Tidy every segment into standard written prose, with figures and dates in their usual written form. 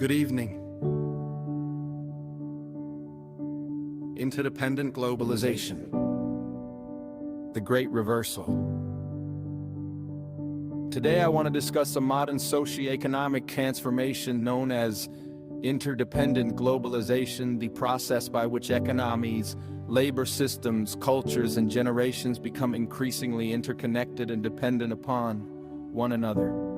Good evening. Interdependent globalization. The Great Reversal. Today I want to discuss a modern socio-economic transformation known as interdependent globalization, the process by which economies, labor systems, cultures, and generations become increasingly interconnected and dependent upon one another.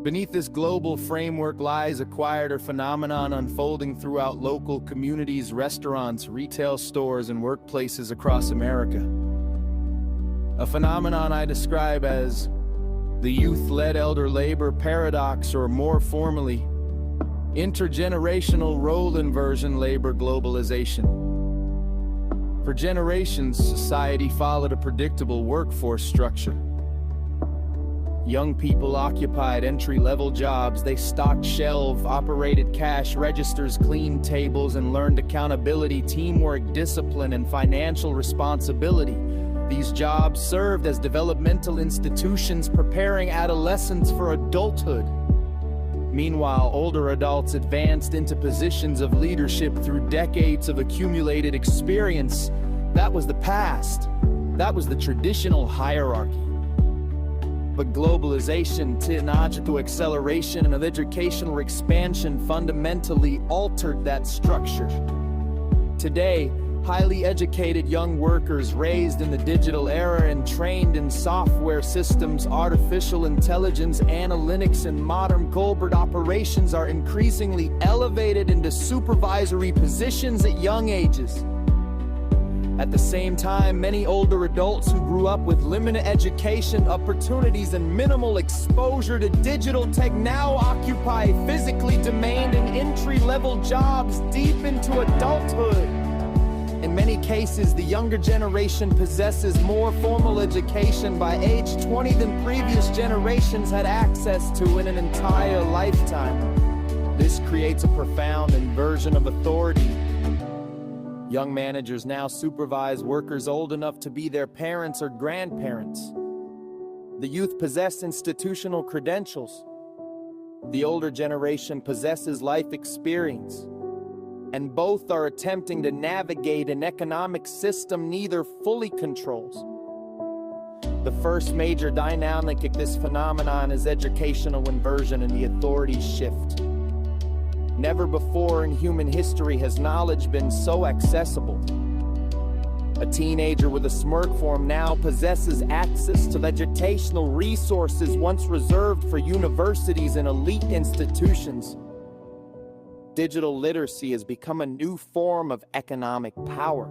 Beneath this global framework lies a quieter phenomenon unfolding throughout local communities, restaurants, retail stores, and workplaces across America. A phenomenon I describe as the youth-led elder labor paradox, or more formally, intergenerational role inversion labor globalization. For generations, society followed a predictable workforce structure. Young people occupied entry-level jobs. They stocked shelves, operated cash registers, cleaned tables, and learned accountability, teamwork, discipline, and financial responsibility. These jobs served as developmental institutions preparing adolescents for adulthood. Meanwhile, older adults advanced into positions of leadership through decades of accumulated experience. That was the past. That was the traditional hierarchy. But globalization, technological acceleration, and educational expansion fundamentally altered that structure. Today, highly educated young workers raised in the digital era and trained in software systems, artificial intelligence, analytics, and modern corporate operations are increasingly elevated into supervisory positions at young ages. At the same time, many older adults who grew up with limited education opportunities and minimal exposure to digital tech now occupy physically demanding entry-level jobs deep into adulthood. In many cases, the younger generation possesses more formal education by age 20 than previous generations had access to in an entire lifetime. This creates a profound inversion of authority. Young managers now supervise workers old enough to be their parents or grandparents. The youth possess institutional credentials. The older generation possesses life experience. And both are attempting to navigate an economic system neither fully controls. The first major dynamic of this phenomenon is educational inversion and the authority shift. Never before in human history has knowledge been so accessible. A teenager with a smartphone now possesses access to educational resources once reserved for universities and elite institutions. Digital literacy has become a new form of economic power.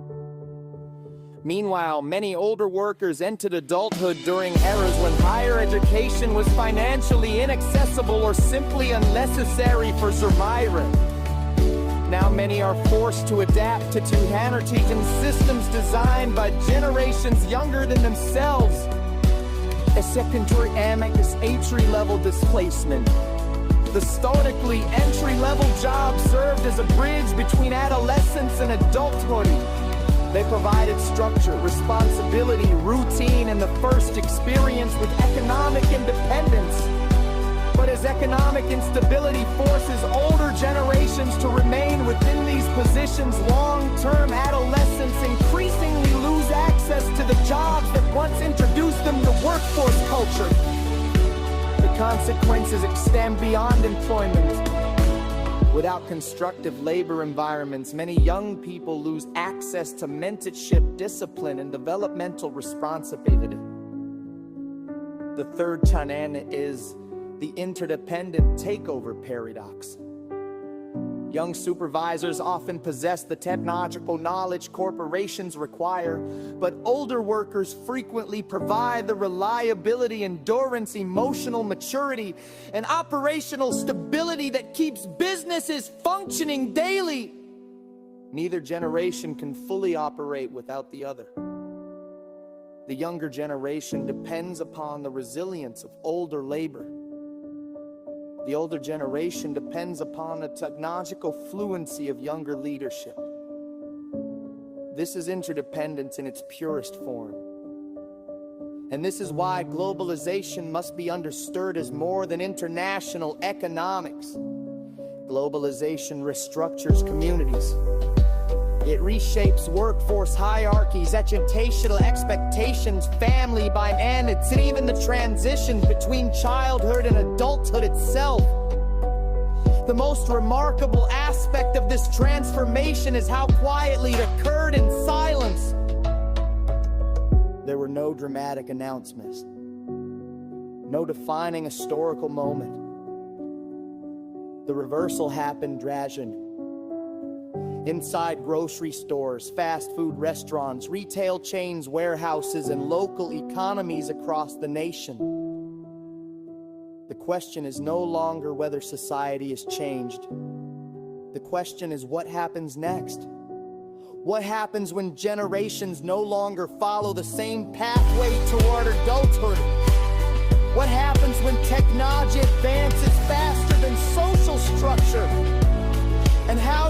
Meanwhile, many older workers entered adulthood during eras when higher education was financially inaccessible or simply unnecessary for survival. Now many are forced to adapt to hierarchies and systems designed by generations younger than themselves. A secondary dynamic is entry-level displacement. Historically, entry-level jobs served as a bridge between adolescence and adulthood. They provided structure, responsibility, routine, and the first experience with economic independence. But as economic instability forces older generations to remain within these positions, long-term adolescents increasingly lose access to the jobs that once introduced them to workforce culture. The consequences extend beyond employment. Without constructive labor environments, many young people lose access to mentorship, discipline, and developmental responsibility. The third dynamic is the interdependent takeover paradox. Young supervisors often possess the technological knowledge corporations require, but older workers frequently provide the reliability, endurance, emotional maturity, and operational stability that keeps businesses functioning daily. Neither generation can fully operate without the other. The younger generation depends upon the resilience of older labor. The older generation depends upon the technological fluency of younger leadership. This is interdependence in its purest form. And this is why globalization must be understood as more than international economics. Globalization restructures communities. It reshapes workforce hierarchies, educational expectations, family by man, it's even the transition between childhood and adulthood itself. The most remarkable aspect of this transformation is how quietly it occurred in silence. There were no dramatic announcements, no defining historical moment. The reversal happened gradually. Inside grocery stores, fast food restaurants, retail chains, warehouses, and local economies across the nation. The question is no longer whether society has changed. The question is what happens next? What happens when generations no longer follow the same pathway toward adulthood? What happens when technology advances faster than social structure? And how